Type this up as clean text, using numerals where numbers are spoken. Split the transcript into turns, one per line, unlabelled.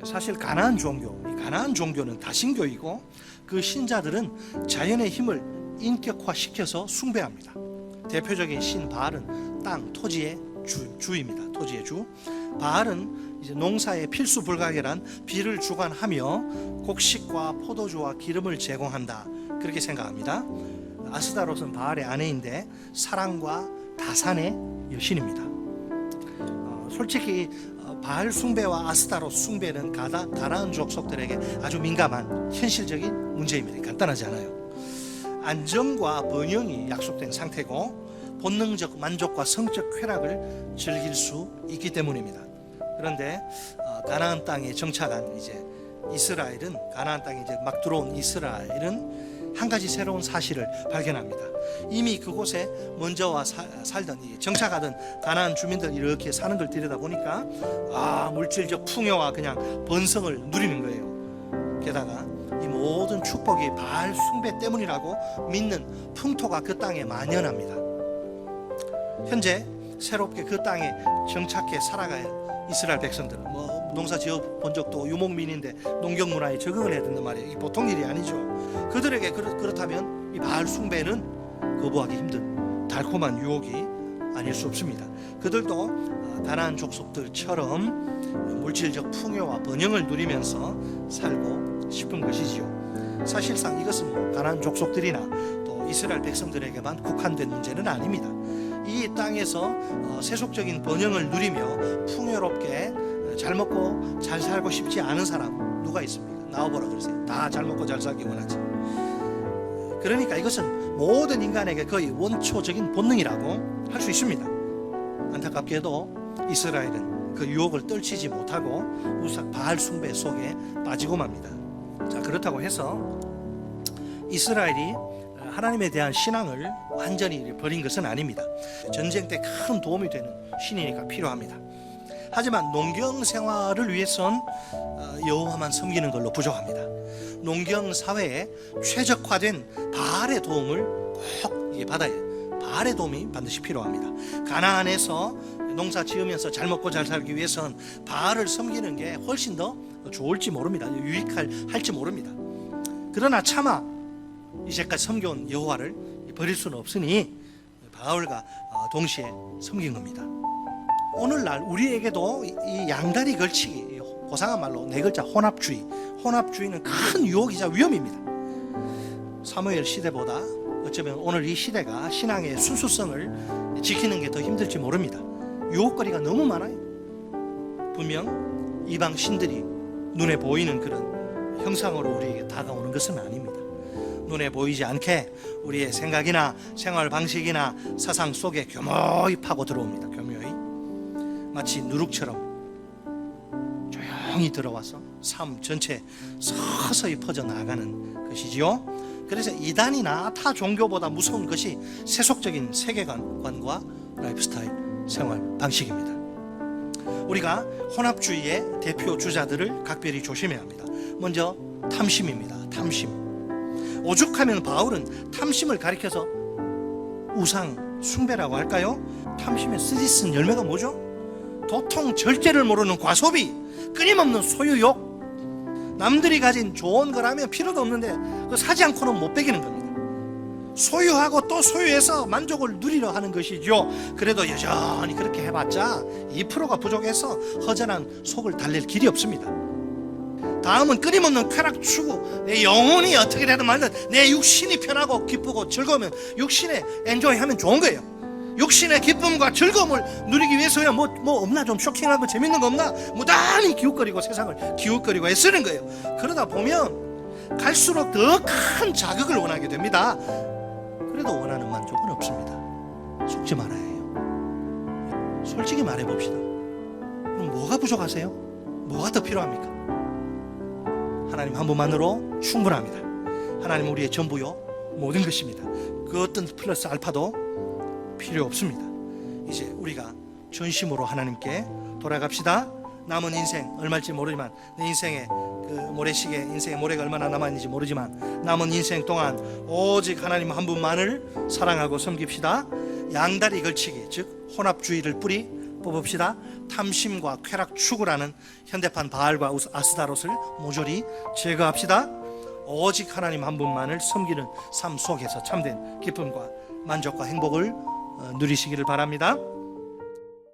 사실 가나안 종교는 다신교이고 그 신자들은 자연의 힘을 인격화시켜서 숭배합니다. 대표적인 신 바알은 땅, 토지의 주입니다. 토지의 주. 바알은 이제 농사에 필수 불가결한 비를 주관하며 곡식과 포도주와 기름을 제공한다, 그렇게 생각합니다. 아스다롯은 바알의 아내인데 사랑과 다산의 여신입니다. 솔직히 바알 숭배와 아스타롯 숭배는 가나안 족속들에게 아주 민감한 현실적인 문제입니다. 간단하지 않아요. 안정과 번영이 약속된 상태고 본능적 만족과 성적 쾌락을 즐길 수 있기 때문입니다. 그런데 가나안 땅에 정착한 가나안 땅에 막 들어온 이스라엘은 한 가지 새로운 사실을 발견합니다. 이미 그곳에 먼저 살던 정착하던 가나안 주민들 이렇게 사는 걸 들여다보니까 물질적 풍요와 그냥 번성을 누리는 거예요. 게다가 이 모든 축복이 바알 숭배 때문이라고 믿는 풍토가 그 땅에 만연합니다. 현재 새롭게 그 땅에 정착해 살아갈 이스라엘 백성들은 농사 지어 본 적도 유목민인데 농경 문화에 적응을 해야 된단 말이에요. 이게 보통 일이 아니죠. 그들에게 그렇다면 이 바알 숭배는 거부하기 힘든 달콤한 유혹이 아닐 수 없습니다. 그들도 가나안 족속들처럼 물질적 풍요와 번영을 누리면서 살고 싶은 것이지요. 사실상 이것은 가나안 족속들이나 또 이스라엘 백성들에게만 국한된 문제는 아닙니다. 이 땅에서 세속적인 번영을 누리며 풍요롭게 잘 먹고 잘 살고 싶지 않은 사람 누가 있습니까? 나와보라 그러세요. 다 잘 먹고 잘 살기 원하지. 그러니까 이것은 모든 인간에게 거의 원초적인 본능이라고 할 수 있습니다. 안타깝게도 이스라엘은 그 유혹을 떨치지 못하고 바알 숭배 속에 빠지고 맙니다. 자, 그렇다고 해서 이스라엘이 하나님에 대한 신앙을 완전히 버린 것은 아닙니다. 전쟁 때 큰 도움이 되는 신이니까 필요합니다. 하지만 농경 생활을 위해선 여호와만 섬기는 걸로 부족합니다. 농경 사회에 최적화된 바알의 도움을 꼭 받아야 해요. 바알의 도움이 반드시 필요합니다. 가나안에서 농사 지으면서 잘 먹고 잘 살기 위해선 바알을 섬기는 게 훨씬 더 좋을지 모릅니다. 유익할지 모릅니다. 그러나 차마 이제까지 섬겨온 여호와를 버릴 수는 없으니 바알과 동시에 섬긴 겁니다. 오늘날 우리에게도 이 양다리 걸치기, 고상한 말로 네 글자 혼합주의는 큰 유혹이자 위험입니다. 사무엘 시대보다 어쩌면 오늘 이 시대가 신앙의 순수성을 지키는 게 더 힘들지 모릅니다. 유혹거리가 너무 많아요. 분명 이방 신들이 눈에 보이는 그런 형상으로 우리에게 다가오는 것은 아닙니다. 눈에 보이지 않게 우리의 생각이나 생활 방식이나 사상 속에 교묘히 파고 들어옵니다. 교묘히 마치 누룩처럼 조용히 들어와서 삶 전체에 서서히 퍼져나가는 것이지요. 그래서 이단이나 타 종교보다 무서운 것이 세속적인 세계관과 라이프스타일, 생활 방식입니다. 우리가 혼합주의의 대표 주자들을 각별히 조심해야 합니다. 먼저 탐심입니다. 탐심. 오죽하면 바울은 탐심을 가리켜서 우상 숭배라고 할까요? 탐심의 쓰디쓴 열매가 뭐죠? 도통 절제를 모르는 과소비, 끊임없는 소유욕. 남들이 가진 좋은 거라면 필요도 없는데 그거 사지 않고는 못 배기는 겁니다. 소유하고 또 소유해서 만족을 누리려 하는 것이죠. 그래도 여전히 그렇게 해봤자 2%가 부족해서 허전한 속을 달랠 길이 없습니다. 다음은 끊임없는 쾌락 추구. 내 영혼이 어떻게 되든 말든 내 육신이 편하고 기쁘고 즐거우면 육신에 엔조이하면 좋은 거예요. 육신의 기쁨과 즐거움을 누리기 위해서야 뭐 없나, 좀 쇼킹하고 재밌는 거 없나, 무단히 기웃거리고 세상을 기웃거리고 애쓰는 거예요. 그러다 보면 갈수록 더 큰 자극을 원하게 됩니다. 그래도 원하는 만족은 없습니다. 속지 말아야 해요. 솔직히 말해봅시다. 그럼 뭐가 부족하세요? 뭐가 더 필요합니까? 하나님 한 분만으로 충분합니다. 하나님 우리의 전부요, 모든 것입니다. 그 어떤 플러스 알파도 필요 없습니다. 이제 우리가 전심으로 하나님께 돌아갑시다. 남은 인생 얼마일지 모르지만 내 인생의 그 모래시계, 인생의 모래가 얼마나 남았는지 모르지만 남은 인생 동안 오직 하나님 한 분만을 사랑하고 섬깁시다. 양다리 걸치기, 즉 혼합주의를 뿌리 뽑읍시다. 탐심과 쾌락 추구라는 현대판 바알과 아스타롯을 모조리 제거합시다. 오직 하나님 한 분만을 섬기는 삶 속에서 참된 기쁨과 만족과 행복을 누리시기를 바랍니다.